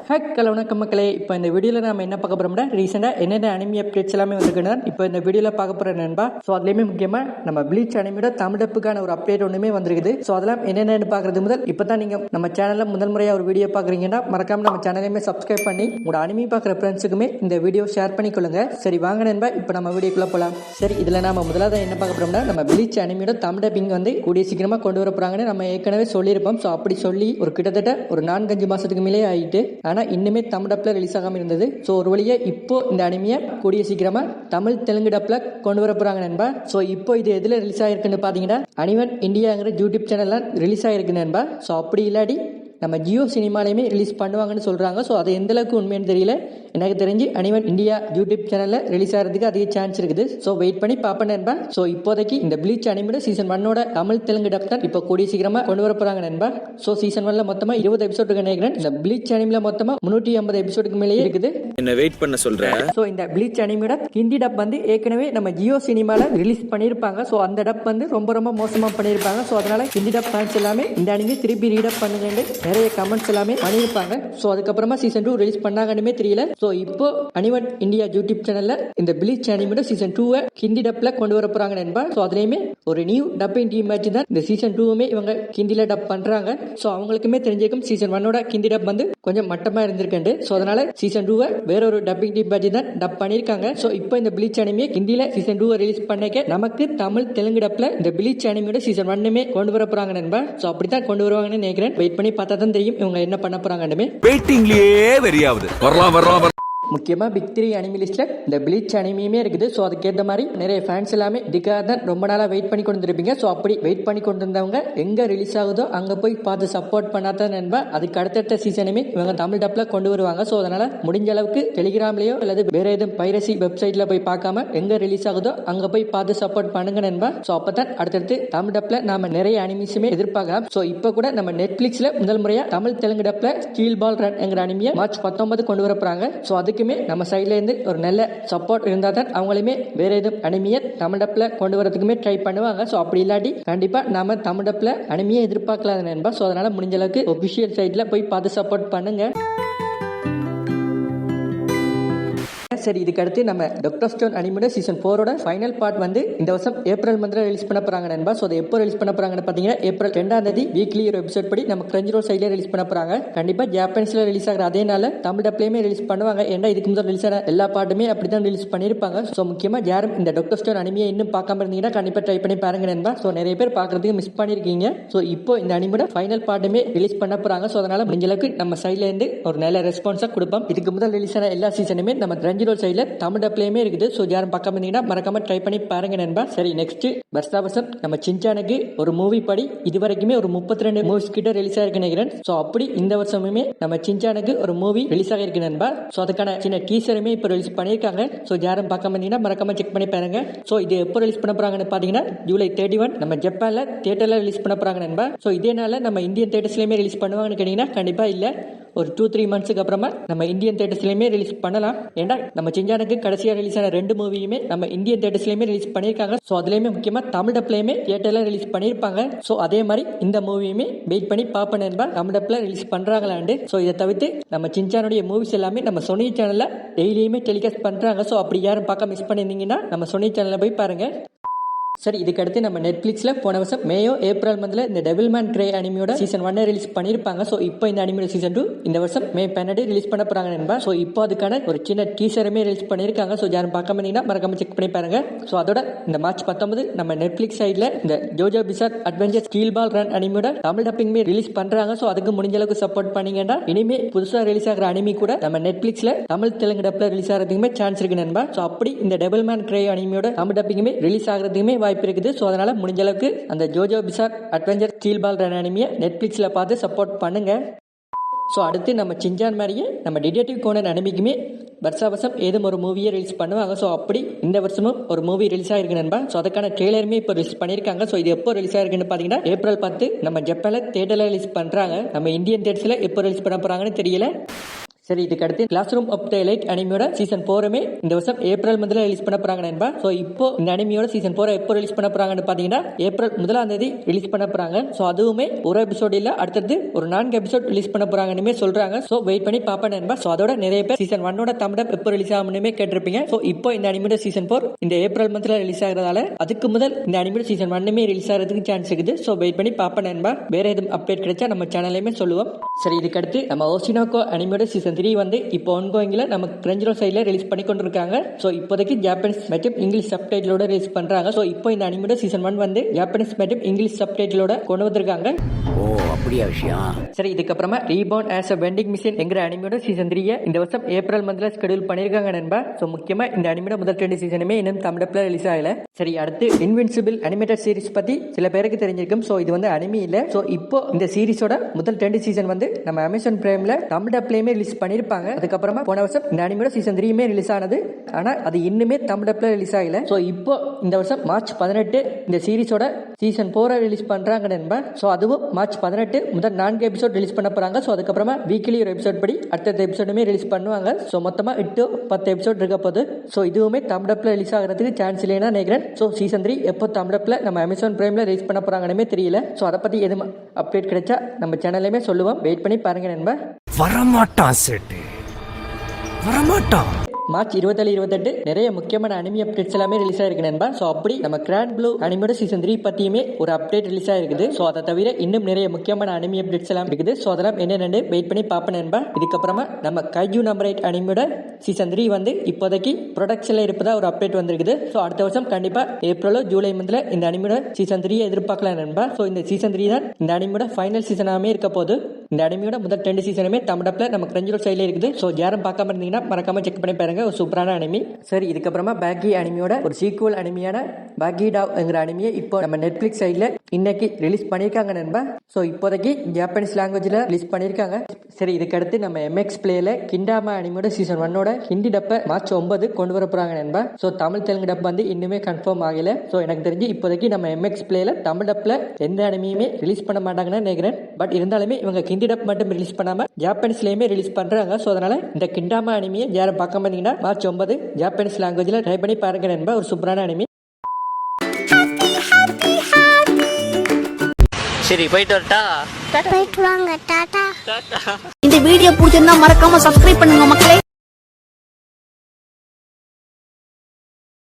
Hello வணக்கம் மக்களே. இப்போ இந்த வீடியோவில் நம்ம என்ன பார்க்க போகிறோம்னா ரீசெண்டாக என்னென்ன அனிமி அப்டேட்ஸ் எல்லாமே வந்துருக்குன்னு இப்போ இந்த வீடியோவில் பார்க்க போகிற நண்பா. ஸோ அதுலேயுமே முக்கியமாக நம்ம ப்ளீச் அனிமியோட தமிழப்புக்கான ஒரு அப்டேட் ஒன்றுமே வந்துருக்குது. ஸோ அதெல்லாம் என்னென்னு பார்க்குறது முதல் இப்போ தான் நீங்கள் நம்ம சேனலில் முதல் முறையாக ஒரு வீடியோ பார்க்குறீங்கன்னா மறக்காம நம்ம சேனலையுமே சப்ஸ்கிரைப் பண்ணி உங்களோட அனிமி பார்க்குற ஃப்ரெண்ட்ஸுக்குமே இந்த வீடியோ ஷேர் பண்ணிக்கொள்ளுங்க. சரி வாங்க நண்பா, இப்போ நம்ம வீடியோக்குள்ளே போகலாம். சரி, இதில் நம்ம முதலாவது என்ன பார்க்க போகிறோம்னா நம்ம ப்ளீச் அனிமியோட தமிழப்பிங் வந்து கூடிய சீக்கிரமாக கொண்டு வர போகிறாங்கன்னு நம்ம ஏற்கனவே சொல்லியிருப்போம். ஸோ அப்படி சொல்லி ஒரு கிட்டத்தட்ட ஒரு 4-5 மாதத்துக்கு மேலே ஆகிட்டு, ஆனால் இன்னுமே தமிழ் டப்ல ரிலீஸ் ஆகாம இருந்தது. ஸோ ஒரு வழியா இப்போ இந்த அனிமியை கூடிய சீக்கிரமா தமிழ் தெலுங்கு டப்ல கொண்டு வர போறாங்க நண்பா. ஸோ இப்போ இது எதுல ரிலீஸ் ஆயிருக்குன்னு பாத்தீங்கன்னா அனிவன் இந்தியாங்கிற யூடியூப் சேனல்ல ரிலீஸ் ஆயிருக்கு நண்பா. ஸோ அப்படி இல்லாடி நம்ம ஜியோ சினிமாலையுமே ரிலீஸ் பண்ணுவாங்கன்னு சொல்கிறாங்க. ஸோ அது எந்த அளவுக்கு உண்மைன்னு தெரியல. எனக்கு தெரிஞ்சு அனிவன் இந்தியா யூடியூப் சேனலில் ரிலீஸ் ஆகிறதுக்கு அதிக சான்ஸ் இருக்குது. ஸோ வெயிட் பண்ணி பார்ப்பேன் நண்பா. ஸோ இப்போதைக்கு இந்த ப்ளீச் அனிமியோட சீசன் 1 தமிழ் தெலுங்கு டப் தான் இப்போ கூடிய சீக்கிரமாக கொண்டு வர போகிறாங்க நண்பா. ஸோ சீசன் 1 மொத்தமாக 20 எபிசோடுக்கு நினைக்கிறேன். இந்த ப்ளீச் அனிமியில் மொத்தமாக 350 எபிசோடுக்கு மேலேயே இருக்குது. என்ன வெயிட் பண்ண சொல்கிறேன். ஸோ இந்த ப்ளீச் அனிமியோட ஹிந்தி டப் வந்து ஏற்கனவே நம்ம ஜியோ சினிமாவில் ரிலீஸ் பண்ணியிருப்பாங்க. ஸோ அந்த டப் வந்து ரொம்ப மோசமாக பண்ணியிருப்பாங்க. ஸோ அதனால ஹிந்தி டப் ஃபேன்ஸ் எல்லாமே இந்த அனிமி திருப்பி ரீடப் பண்ணுங்கன்னு நிறைய கமெண்ட்ஸ் எல்லாமே பண்ணியிருப்பாங்க. ஸோ அதுக்கப்புறமா சீசன் 2 ரிலீஸ் பண்ணாங்கன்னு தெரியல. ஸோ இப்போ அனிவன் இந்தியா யூடியூப் சேனல்ல இந்த ப்ளீச் அனிமியோட சீசன் 2 ஹிந்தி டப்ல கொண்டு வர போறாங்க நண்பா. ஸோ அதுலயுமே ஒரு நியூ டப்பிங் டீம் வச்சு தான் இந்த சீசன் 2 இவங்க ஹிந்தில டப் பண்றாங்க. ஸோ அவங்களுக்குமே தெரிஞ்சிருக்கும் சீசன் 1 ஹிந்தி டப் வந்து கொஞ்சம் மட்டமா இருந்திருக்கு. ஸோ அதனால சீசன் 2 வேற ஒரு டப்பிங் டீம் வச்சு தான் டப் பண்ணிருக்காங்க. ஸோ இப்போ இந்த ப்ளீச் அனிமியை ஹிந்தில சீசன் 2 ரிலீஸ் பண்ணிக்க நமக்கு தமிழ் தெலுங்கு டப்ல இந்த ப்ளீச் அனிமியோட சீசன் 1 கொண்டு வர போறாங்க நண்பா. ஸோ அப்படித்தான் கொண்டு வருவாங்கன்னு நினைக்கிறேன். வெயிட் பண்ணி பார்த்தா தான் தெரியும் இவங்க என்ன பண்ண போறாங்கன்னு. வெயிட்டிங்லயே வெறியாவது. வரலாம். முக்கியமாக பிக் 3 அனிமி லிஸ்ட்ல இந்த ப்ளீச் அனிமியுமே இருக்குது. ஸோ அதுக்கேற்ற மாதிரி நிறைய ஃபேன்ஸ் எல்லாமே இதுக்காக தான் ரொம்ப நாளாக வெயிட் பண்ணி கொண்டு இருப்பீங்க. ஸோ அப்படி வெயிட் பண்ணி கொண்டு இருந்தவங்க எங்கே ரிலீஸ் ஆகுதோ அங்கே போய் பார்த்து சப்போர்ட் பண்ணாதான் நண்பா அதுக்கு அடுத்தடுத்த சீசனுமே இவங்க தமிழ் டப்ல கொண்டு வருவாங்க. ஸோ அதனால முடிஞ்ச அளவுக்கு டெலிகிராம்லயோ அல்லது வேற எதுவும் பைரசி வெப்சைட்ல போய் பார்க்காம எங்கே ரிலீஸ் ஆகுதோ அங்கே போய் பார்த்து சப்போர்ட் பண்ணுங்க நண்பா. ஸோ அப்பதான் அடுத்தடுத்து தமிழ் டப்ல நாம நிறைய அனிமிஸுமே எதிர்பார்க்கலாம். ஸோ இப்போ கூட நம்ம நெட்ஃபிளிக்ஸ்ல முதல் முறையா தமிழ் தெலுங்கு டப்ல ஸ்டீல் பால் ரன் என்கிற அனிமியை மார்ச் 19 கொண்டு வர போறாங்க. ஸோ அதுக்குமே நம்ம சைட்ல இருந்து ஒரு நல்ல சப்போர்ட் இருந்தா தான் அவங்களுமே வேற எதுவும் அனிமியை தமிழ் டப்ல கொண்டு வரதுக்குமே ட்ரை பண்ணுவாங்க. ஸோ அப்படி இல்லாட்டி கண்டிப்பா நாம தமிழ் டப்ல அனிமியை எதிர்பார்க்கலாம் நண்பா. ஸோ அதனால முடிஞ்ச அளவுக்கு ஒபிஷியல் சைட்ல போய் பார்த்து சப்போர்ட் பண்ணுங்க. சரி, இதுக்கு அடுத்து நம்ம டாக்டர் ஸ்டோன் அனிமியோட சீசன் 4 ஃபைனல் பார்ட் வந்து இந்த வருஷம் ஏப்ரல் மந்த்ல ரிலீஸ் பண்ண போறாங்க நண்பா. ஸோ அதை எப்போ ரிலீஸ் பண்ண போறாங்கன்னு பாத்தீங்கன்னா ஏப்ரல் 2 வீக்லி ஒரு எபிசோட் படி நம்ம கிரன்ச்சிரோல் சைட்ல ரிலீஸ் பண்ண போறாங்க. கண்டிப்பா ஜாப்பனீஸ்ல ரிலீஸ் ஆகிற அதே நாள் தமிழ் டப்லயுமே ரிலீஸ் பண்ணுவாங்க. ஏன்னா இதுக்கு முதல் ரிலீஸ் ஆன எல்லா பாட்டுமே அப்படிதான் ரிலீஸ் பண்ணிருப்பாங்க. ஸோ முக்கியமா யாரும் இந்த டாக்டர் ஸ்டோன் அனிமியை இன்னும் பார்க்காம இருந்தீங்கன்னா கண்டிப்பா ட்ரை பண்ணி பாருங்க நண்பா. ஸோ நிறைய பேர் பாக்குறதுக்கு மிஸ் பண்ணிருக்கீங்க. ஸோ இப்போ இந்த அனிமியோட ஃபைனல் பார்ட்டுமே ரிலீஸ் பண்ண போறாங்க. ஸோ அதனால முடிஞ்ச அளவுக்கு நம்ம சைட்ல இருந்து ஒரு நல்ல ரெஸ்பான்ஸா கொடுப்போம். இதுக்கு முதல் ரிலீஸ் ஆன எல்லா சீசனுமே நம்ம கிரன்ச்சிரோல் சைட்ல தமிழ் டப்லயுமே இருக்குது. ஸோ யாரும் பார்க்காம இருந்தீங்கன்னா மறக்காம ட்ரை பண்ணி பாருங்க நண்பா. சரி, நெக்ஸ்ட் வருஷம் நம்ம சின்சானுக்கு ஒரு மூவி படி இதுவரைக்குமே ஒரு 32 மூவிஸ் கிட்ட ரிலீஸ் ஆயிருக்கு நினைக்கிறேன். ஸோ அப்படி இந்த வருஷமுமே நம்ம சின்சானுக்கு ஒரு மூவி ரிலீஸ் ஆகிருக்கு நண்பா. ஸோ அதுக்கான சின்ன டீசருமே இப்போ ரிலீஸ் பண்ணியிருக்காங்க. ஸோ யாரும் பார்க்காம இருந்தீங்கன்னா மறக்காம செக் பண்ணி பாருங்க. ஸோ இது எப்போ ரிலீஸ் பண்ண போறாங்கன்னு பாத்தீங்கன்னா ஜூலை 31 நம்ம ஜப்பான்ல தியேட்டர்ல ரிலீஸ் பண்ண போறாங்க நண்பா. ஸோ இதே நாள் நம்ம இந்தியன் தியேட்டர்ஸ்லயுமே ரிலீஸ் பண்ணுவாங்கன்னு கேட்டீங்கன்னா கண்டிப்பா இல்ல. ஒரு 2-3 மந்த்ஸ்க்கு அப்புறமா நம்ம இந்தியன் தியேட்டர்ஸ்லயுமே ரிலீஸ் பண்ணலாம். ஏன்னா நம்ம சின்சானுக்கு கடைசியா ரிலீஸ் ஆன 2 மூவியுமே நம்ம இந்தியன் தியேட்டர்ஸ்லயுமே ரிலீஸ் பண்ணிருக்காங்க. ஸோ அதுலயுமே முக்கியமா தமிழ் டப்லயுமே தியேட்டர்ல ரிலீஸ் பண்ணிருப்பாங்க. ஸோ அதே மாதிரி இந்த மூவியுமே வெயிட் பண்ணி பாப்பேன் நண்பா தமிழ் டப்ல ரிலீஸ் பண்றாங்களாண்டு. ஸோ இதை தவிர்த்து நம்ம சின்சானுடைய மூவிஸ் எல்லாமே நம்ம சோனி சேனல்ல டெய்லியுமே டெலிகாஸ்ட் பண்றாங்க. ஸோ அப்படி யாரும் பார்க்க மிஸ் பண்ணிருந்தீங்கன்னா நம்ம சோனி சேனல்ல போய் பாருங்க. சரி, இதுக்கு அடுத்து நம்ம நெட்ஃபிளிக்ஸ்ல போன வருஷம் மேயோ ஏப்ரல் மந்த்ல இந்த டெவில்மேன் கிரே அனிமியோட சீசன் 1 ரிலீஸ் பண்ணிருப்பாங்க. ஸோ இப்போ இந்த அனிமியோட சீசன் 2 இந்த வருஷம் மே 12 ரிலீஸ் பண்ண போறாங்க நண்பா. ஸோ இப்போ அதுக்கான ஒரு சின்ன டீசருமே ரிலீஸ் பண்ணிருக்காங்க. ஸோ யாரும் பார்க்காம இருந்தீங்கன்னா மறக்காம செக் பண்ணி பாருங்க. ஸோ அதோட இந்த மார்ச் 19 நம்ம நெட்ஃபிளிக்ஸ் சைட்ல இந்த JoJo Bizarre Adventure Steel Ball Run அனிமியோட தமிழ் டப்பிங்குமே ரிலீஸ் பண்றாங்க. ஸோ அதுக்கு முடிஞ்ச அளவுக்கு சப்போர்ட் பண்ணீங்கன்னா இனிமே புதுசா ரிலீஸ் ஆகிற அனிமி கூட நம்ம நெட்ஃபிளிக்ஸ்ல தமிழ் தெலுங்கு டப்ல ரிலீஸ் ஆகிறதுக்குமே சான்ஸ் இருக்கு நண்பா. ஸோ அப்படி இந்த டெவில்மேன் கிரே அனிமியோட தமிழ் டப்பிங்குமே ரிலீஸ் ஆகிறதுக்குமே வாய்ப்பு இருக்குது. ஸோ அதனால முடிஞ்ச அளவுக்கு அந்த JoJo Bizarre Adventure Steel Ball Run அனிமியை நெட்ஃபிளிக்ஸ்ல பார்த்து சப்போர்ட் பண்ணுங்க. ஸோ அடுத்து நம்ம சின்சான் மாதிரியே நம்ம டிடெக்டிவ் கோனன் அனிமிக்குமே வருஷம் ஏதும் ஒரு மூவியை ரிலீஸ் பண்ணுவாங்க. ஸோ அப்படி இந்த வருஷமும் ஒரு மூவி ரிலீஸ் ஆயிருக்கு நண்பா. ஸோ அதுக்கான ட்ரெய்லருமே இப்போ ரிலீஸ் பண்ணியிருக்காங்க. ஸோ இது எப்போ ரிலீஸ் ஆயிருக்குன்னு பார்த்தீங்கன்னா ஏப்ரல் 10 நம்ம ஜப்பான்ல தியேட்டர்ல ரிலீஸ் பண்றாங்க. நம்ம இந்தியன் தியேட்டர்ஸ்ல எப்போ ரிலீஸ் பண்ண போறாங்கன்னு தெரியல. சரி, இதுக்கு அடுத்து Classroom of the Elite அனிமியோட சீசன் 4 இந்த வருஷம் ஏப்ரல் மந்த்ல ரிலீஸ் பண்ண போறாங்க நண்பா. ஸோ இப்போ இந்த அனிமியோட சீசன் 4 எப்போ ரிலீஸ் பண்ண போறாங்கன்னு பாத்தீங்கன்னா ஏப்ரல் 1ஆம் தேதி ரிலீஸ் பண்ண போறாங்க. ஸோ அதுவுமே ஒரு எபிசோட் இல்ல, அடுத்தது ஒரு 4 எபிசோட் ரிலீஸ் பண்ண போறாங்கன்னு சொல்றாங்க. ஸோ வெயிட் பண்ணி பாப்பேன் நண்பா. ஸோ அதோட நிறைய பேர் சீசன் 1ஓட தமிழ் எப்போ ரிலீஸ் ஆகும்னு கேட்டிருப்பீங்க. ஸோ இப்போ இந்த அனிமியோட சீசன் 4 இந்த ஏப்ரல் மந்த்ல ரிலீஸ் ஆகிறதால அதுக்கு முதல் இந்த அனிமியோட சீசன் 1 ரிலீஸ் ஆகிறதுக்கு சான்ஸ் இருக்குது. ஸோ வெயிட் பண்ணி பாப்பேன் நண்பா. வேற எதுவும் அப்டேட் கிடைச்சா நம்ம சேனல்லையுமே சொல்லுவோம். சரி, இதுக்கு அடுத்து நம்ம ஓசினோகோ அனிமியோட சீசன் 3 வந்து இப்போ ஒன்கோயிங்ல நம்ம கிரஞ்சிரோல் சைட்ல ரிலீஸ் பண்ணி கொண்டிருக்காங்க. ஸோ இப்போதைக்கு ஜாப்பனீஸ் மற்றும் இங்கிலீஷ் சப்டைட்டிலோட ரிலீஸ் பண்றாங்க. ஸோ இப்போ இந்த அனிமியோட சீசன் 1 வந்து ஜாப்பனீஸ் மற்றும் இங்கிலீஷ் சப்டைட்டிலோட கொண்டு வந்திருக்காங்க. ஓ, அப்படியா விஷயம். சரி, இதுக்கப்புறமா rebound as a vending machine என்கிற அனிமியோட சீசன் 3 இந்த வருஷம் ஏப்ரல் மந்த்ல ஸ்கெடியூல் பண்ணிருக்காங்க நண்பா. ஸோ முக்கியமா இந்த அனிமியோட முதல் 2 சீசனுமே இன்னும் தமிழ்ல ரிலீஸ் ஆகல. சரி, அடுத்து இன்வின்சிபிள் அனிமேட்டட் சீரிஸ் பத்தி சில பேருக்கு தெரிஞ்சிருக்கும். ஸோ இது வந்து அனிமி இல்ல. ஸோ இப்போ இந்த சீரிஸோட முதல் 2 சீசன் வந்து நம்ம அமேசான் பிரைம்ல தமிழ்லயுமே ரிலீஸ் பண்ணிருப்பாங்க. அதுக்கப்புறமா போன வருஷம் இந்த அனிமியோட சீசன் 3 ரிலீஸ் ஆனது. ஆனா அது இன்னுமே தமிழ்ல ரிலீஸ் ஆகல. ஸோ இப்போ இந்த வருஷம் மார்ச் 18 இந்த சீரிஸோட சீசன் 4 ரிலீஸ் பண்றாங்க நண்பா. ஸோ அதுவும் மார்ச் 18 முதல் 4 எபிசோட் ரிலீஸ் பண்ண போறாங்க. ஸோ அதுக்கப்புறமா வீக்லி ஒரு எபிசோட் படி அடுத்த எபிசோடுமே ரிலீஸ் பண்ணுவாங்க. ஸோ மொத்தமா 8-10 எபிசோட் இருக்க போது. ஸோ இதுவுமே தமிழ்ல ரிலீஸ் ஆகிறதுக்கு சான்ஸ் இல்லைன்னா நினைக்கிறேன். ஸோ சீசன் 3 எப்போ தமிழ்ல நம்ம அமேசான் பிரைம்ல ரிலீஸ் பண்ண போறாங்கன்னு தெரியல. ஸோ அதை பத்தி எதுவும் அப்டேட் கிடைச்சா நம்ம சேனல்லையுமே சொல்லுவோம். வெயிட் பண்ணி பாருங்க நண்பா. வரமாட்டான் சேட்டு, வரமாட்டான். மார்ச் 27-28 நிறைய முக்கியமான அனிமி அப்டேட்ஸ் எல்லாமே ரிலீஸ் ஆயிருக்கு நண்பா. ஸோ அப்படி நம்ம கிராண்ட் ப்ளூ அனிமியோட சீசன் 3 பத்தியுமே ஒரு அப்டேட் ரிலீஸ் ஆயிருக்குது. ஸோ அதை தவிர இன்னும் நிறைய முக்கியமான அனிமி அப்டேட்ஸ் எல்லாம் இருக்குது. ஸோ அதெல்லாம் என்னென்னு வெயிட் பண்ணி பார்ப்பேன் நண்பா. இதுக்கப்புறமா நம்ம கைஜூ நம்பர் 8 அனிமியோட சீசன் 3 வந்து இப்போதைக்கு ப்ரொடக்ஷன்ல இருப்பதா ஒரு அப்டேட் வந்திருக்குது. ஸோ அடுத்த வருஷம் கண்டிப்பா ஏப்ரலோ ஜூலை மந்த்ல இந்த அனிமியோட சீசன் 3 எதிர்பார்க்கலாம் நண்பா. ஸோ இந்த சீசன் 3 தான் இந்த அனிமியோட ஃபைனல் சீசனாமே இருக்க போது. இந்த அனிமியோட முதல் 2 சீசனுமே தமிழ்ல நம்ம கிரஞ்சிரோல் சைட்ல இருக்குது. ஸோ யாரும் பார்க்காம இருந்தீங்கன்னா மறக்காம செக் பண்ணி பாருங்க. ஒரு சூப்பரான அனிமி. சரி, இதுக்கப்புறமா பேக்கி அனிமியோட ஒரு சீக்குவல் அனிமியான பேக்கி டாவ்ங்கிற அனிமியை இப்போ நம்ம நெட்ஃபிளிக்ஸ் சைட்ல இன்னைக்கு ரிலீஸ் பண்ணிருக்காங்க நண்பா. ஸோ இப்போதைக்கு ஜாப்பனீஸ் லாங்குவேஜ்ல ரிலீஸ் பண்ணிருக்காங்க. சரி, இதுக்கு அடுத்து நம்ம MX பிளேல கிண்டாமா அனிமியோட சீசன் 1ஓட ஹிந்தி டப்ப மார்ச் 9 கொண்டு வர போறாங்க நண்பா. ஸோ தமிழ் தெலுங்கு டப் வந்து இன்னுமே கன்ஃபார்ம் ஆகல. ஸோ எனக்கு தெரிஞ்சு இப்போதைக்கு நம்ம MX பிளேல தமிழ் டப்ல எந்த அனிமியுமே ரிலீஸ் பண்ண மாட்டாங்கன்னு நினைக்கிறேன். பட் இருந்தாலுமே இவங்க ஹிந்தி டப் மட்டும் ரிலீஸ் பண்ணாம ஜாப்பனீஸ்லயுமே ரிலீஸ் பண்றாங்க. ஸோ அதனால இந்த கிண்டாமா அனிமியை யாரும் பார்க்காம இருந்தீங்கன்னா மார்ச் 9 ஜாப்பனீஸ் லாங்குவேஜ்ல ட்ரை பண்ணி பாருங்க நண்பா. ஒரு சூப்பரான அனிமி. சரி, போயிட்டு வரட்டா? போயிட்டு வாங்க, டாடா. இந்த வீடியோ பிடிச்சிருந்தா மறக்காம சப்ஸ்கிரைப் பண்ணுங்க மக்களே.